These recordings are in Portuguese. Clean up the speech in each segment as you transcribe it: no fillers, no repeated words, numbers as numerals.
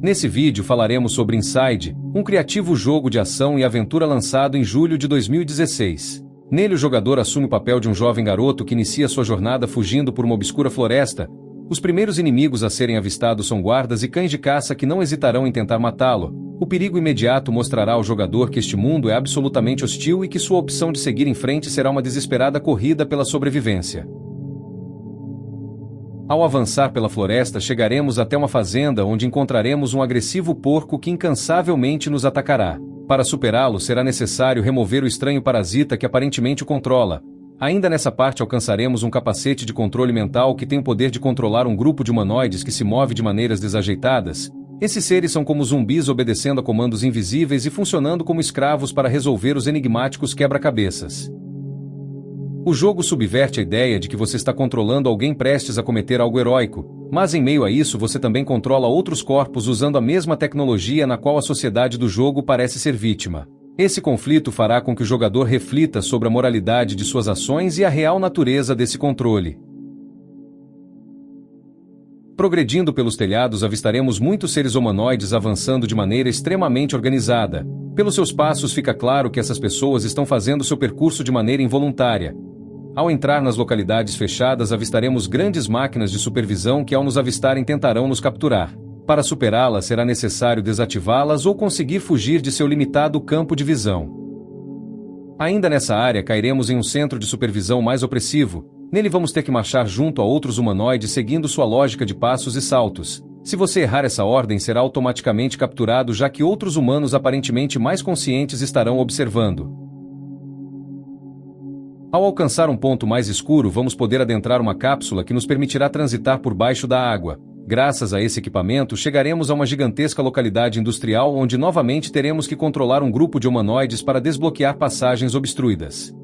Nesse vídeo falaremos sobre Inside, um criativo jogo de ação e aventura lançado em julho de 2016. Nele o jogador assume o papel de um jovem garoto que inicia sua jornada fugindo por uma obscura floresta. Os primeiros inimigos a serem avistados são guardas e cães de caça que não hesitarão em tentar matá-lo. O perigo imediato mostrará ao jogador que este mundo é absolutamente hostil e que sua opção de seguir em frente será uma desesperada corrida pela sobrevivência. Ao avançar pela floresta, chegaremos até uma fazenda onde encontraremos um agressivo porco que incansavelmente nos atacará. Para superá-lo, será necessário remover o estranho parasita que aparentemente o controla. Ainda nessa parte alcançaremos um capacete de controle mental que tem o poder de controlar um grupo de humanoides que se move de maneiras desajeitadas. Esses seres são como zumbis obedecendo a comandos invisíveis e funcionando como escravos para resolver os enigmáticos quebra-cabeças. O jogo subverte a ideia de que você está controlando alguém prestes a cometer algo heróico, mas em meio a isso você também controla outros corpos usando a mesma tecnologia na qual a sociedade do jogo parece ser vítima. Esse conflito fará com que o jogador reflita sobre a moralidade de suas ações e a real natureza desse controle. Progredindo pelos telhados avistaremos muitos seres humanoides avançando de maneira extremamente organizada. Pelos seus passos fica claro que essas pessoas estão fazendo seu percurso de maneira involuntária. Ao entrar nas localidades fechadas avistaremos grandes máquinas de supervisão que ao nos avistarem tentarão nos capturar. Para superá-las será necessário desativá-las ou conseguir fugir de seu limitado campo de visão. Ainda nessa área cairemos em um centro de supervisão mais opressivo. Nele vamos ter que marchar junto a outros humanoides seguindo sua lógica de passos e saltos. Se você errar essa ordem será automaticamente capturado já que outros humanos aparentemente mais conscientes estarão observando. Ao alcançar um ponto mais escuro vamos poder adentrar uma cápsula que nos permitirá transitar por baixo da água. Graças a esse equipamento chegaremos a uma gigantesca localidade industrial onde novamente teremos que controlar um grupo de humanoides para desbloquear passagens obstruídas.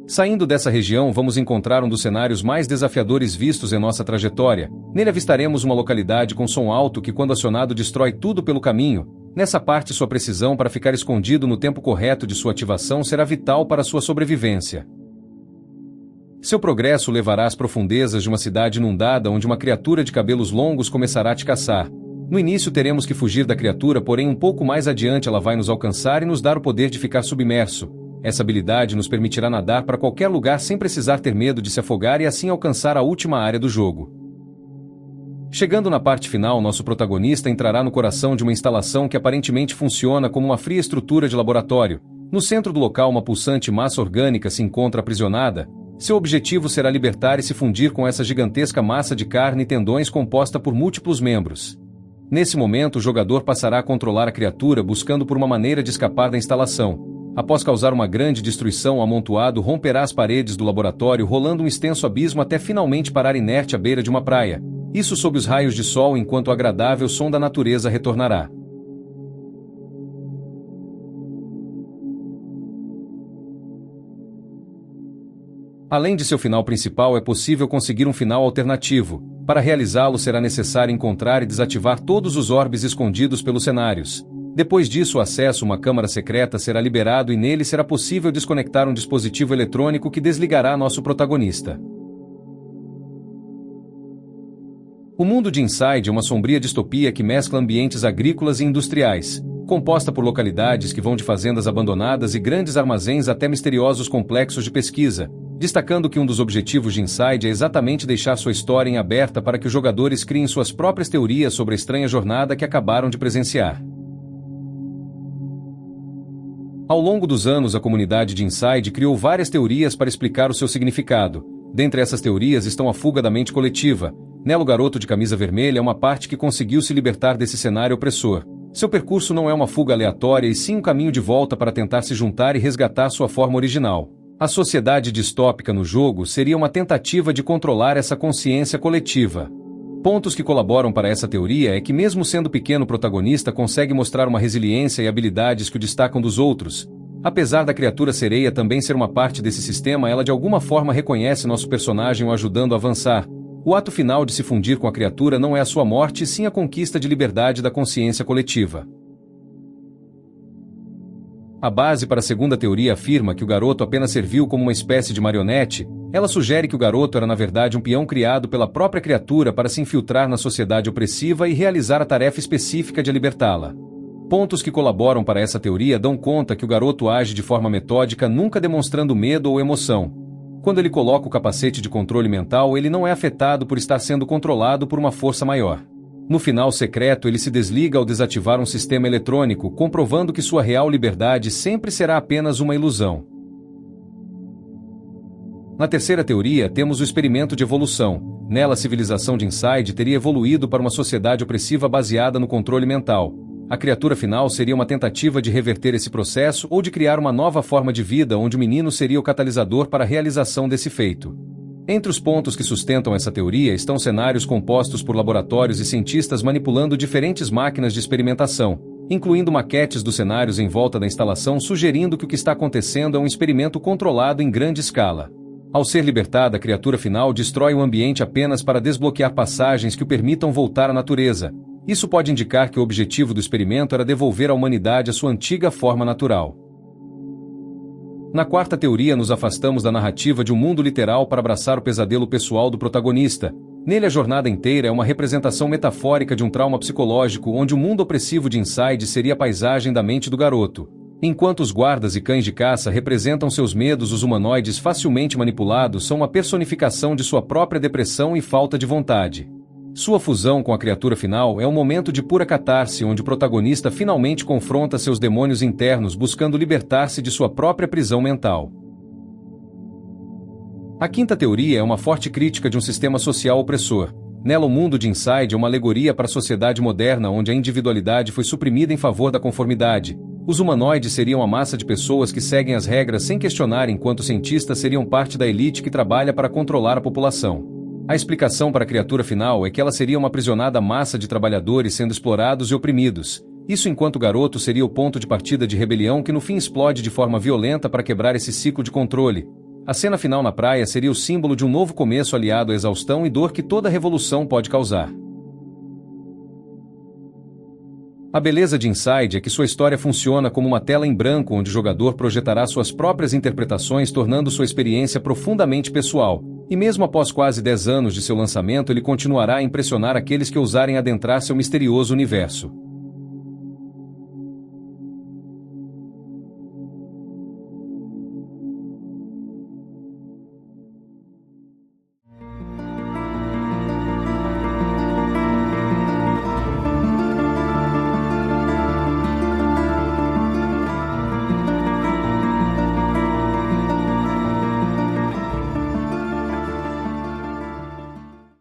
Saindo dessa região vamos encontrar um dos cenários mais desafiadores vistos em nossa trajetória. Nele avistaremos uma localidade com som alto que quando acionado destrói tudo pelo caminho. Nessa parte sua precisão para ficar escondido no tempo correto de sua ativação será vital para sua sobrevivência. Seu progresso levará às profundezas de uma cidade inundada onde uma criatura de cabelos longos começará a te caçar. No início teremos que fugir da criatura, porém um pouco mais adiante ela vai nos alcançar e nos dar o poder de ficar submerso. Essa habilidade nos permitirá nadar para qualquer lugar sem precisar ter medo de se afogar e assim alcançar a última área do jogo. Chegando na parte final, nosso protagonista entrará no coração de uma instalação que aparentemente funciona como uma fria estrutura de laboratório. No centro do local uma pulsante massa orgânica se encontra aprisionada. Seu objetivo será libertar e se fundir com essa gigantesca massa de carne e tendões composta por múltiplos membros. Nesse momento, o jogador passará a controlar a criatura buscando por uma maneira de escapar da instalação. Após causar uma grande destruição, o amontoado romperá as paredes do laboratório rolando um extenso abismo até finalmente parar inerte à beira de uma praia. Isso sob os raios de sol enquanto o agradável som da natureza retornará. Além de seu final principal, é possível conseguir um final alternativo. Para realizá-lo será necessário encontrar e desativar todos os orbes escondidos pelos cenários. Depois disso, o acesso a uma câmara secreta será liberado e nele será possível desconectar um dispositivo eletrônico que desligará nosso protagonista. O mundo de Inside é uma sombria distopia que mescla ambientes agrícolas e industriais, composta por localidades que vão de fazendas abandonadas e grandes armazéns até misteriosos complexos de pesquisa, destacando que um dos objetivos de Inside é exatamente deixar sua história em aberta para que os jogadores criem suas próprias teorias sobre a estranha jornada que acabaram de presenciar. Ao longo dos anos, a comunidade de Inside criou várias teorias para explicar o seu significado. Dentre essas teorias estão a fuga da mente coletiva. Nela, o garoto de camisa vermelha é uma parte que conseguiu se libertar desse cenário opressor. Seu percurso não é uma fuga aleatória e sim um caminho de volta para tentar se juntar e resgatar sua forma original. A sociedade distópica no jogo seria uma tentativa de controlar essa consciência coletiva. Pontos que colaboram para essa teoria é que mesmo sendo pequeno o protagonista consegue mostrar uma resiliência e habilidades que o destacam dos outros. Apesar da criatura sereia também ser uma parte desse sistema, ela de alguma forma reconhece nosso personagem o ajudando a avançar. O ato final de se fundir com a criatura não é a sua morte, e sim a conquista de liberdade da consciência coletiva. A base para a segunda teoria afirma que o garoto apenas serviu como uma espécie de marionete. Ela sugere que o garoto era na verdade um peão criado pela própria criatura para se infiltrar na sociedade opressiva e realizar a tarefa específica de libertá-la. Pontos que colaboram para essa teoria dão conta que o garoto age de forma metódica, nunca demonstrando medo ou emoção. Quando ele coloca o capacete de controle mental, ele não é afetado por estar sendo controlado por uma força maior. No final secreto, ele se desliga ao desativar um sistema eletrônico, comprovando que sua real liberdade sempre será apenas uma ilusão. Na terceira teoria, temos o experimento de evolução. Nela, a civilização de Inside teria evoluído para uma sociedade opressiva baseada no controle mental. A criatura final seria uma tentativa de reverter esse processo ou de criar uma nova forma de vida onde o menino seria o catalisador para a realização desse feito. Entre os pontos que sustentam essa teoria estão cenários compostos por laboratórios e cientistas manipulando diferentes máquinas de experimentação, incluindo maquetes dos cenários em volta da instalação, sugerindo que o que está acontecendo é um experimento controlado em grande escala. Ao ser libertada, a criatura final destrói o ambiente apenas para desbloquear passagens que o permitam voltar à natureza. Isso pode indicar que o objetivo do experimento era devolver à humanidade a sua antiga forma natural. Na quarta teoria, nos afastamos da narrativa de um mundo literal para abraçar o pesadelo pessoal do protagonista. Nele, a jornada inteira é uma representação metafórica de um trauma psicológico onde o mundo opressivo de Inside seria a paisagem da mente do garoto. Enquanto os guardas e cães de caça representam seus medos, os humanoides facilmente manipulados são uma personificação de sua própria depressão e falta de vontade. Sua fusão com a criatura final é um momento de pura catarse onde o protagonista finalmente confronta seus demônios internos buscando libertar-se de sua própria prisão mental. A quinta teoria é uma forte crítica de um sistema social opressor. Nela, o mundo de Inside é uma alegoria para a sociedade moderna onde a individualidade foi suprimida em favor da conformidade. Os humanoides seriam a massa de pessoas que seguem as regras sem questionar, enquanto os cientistas seriam parte da elite que trabalha para controlar a população. A explicação para a criatura final é que ela seria uma aprisionada massa de trabalhadores sendo explorados e oprimidos. Isso enquanto o garoto seria o ponto de partida de rebelião que no fim explode de forma violenta para quebrar esse ciclo de controle. A cena final na praia seria o símbolo de um novo começo aliado à exaustão e dor que toda revolução pode causar. A beleza de Inside é que sua história funciona como uma tela em branco onde o jogador projetará suas próprias interpretações, tornando sua experiência profundamente pessoal. E mesmo após quase 10 anos de seu lançamento, ele continuará a impressionar aqueles que ousarem adentrar seu misterioso universo.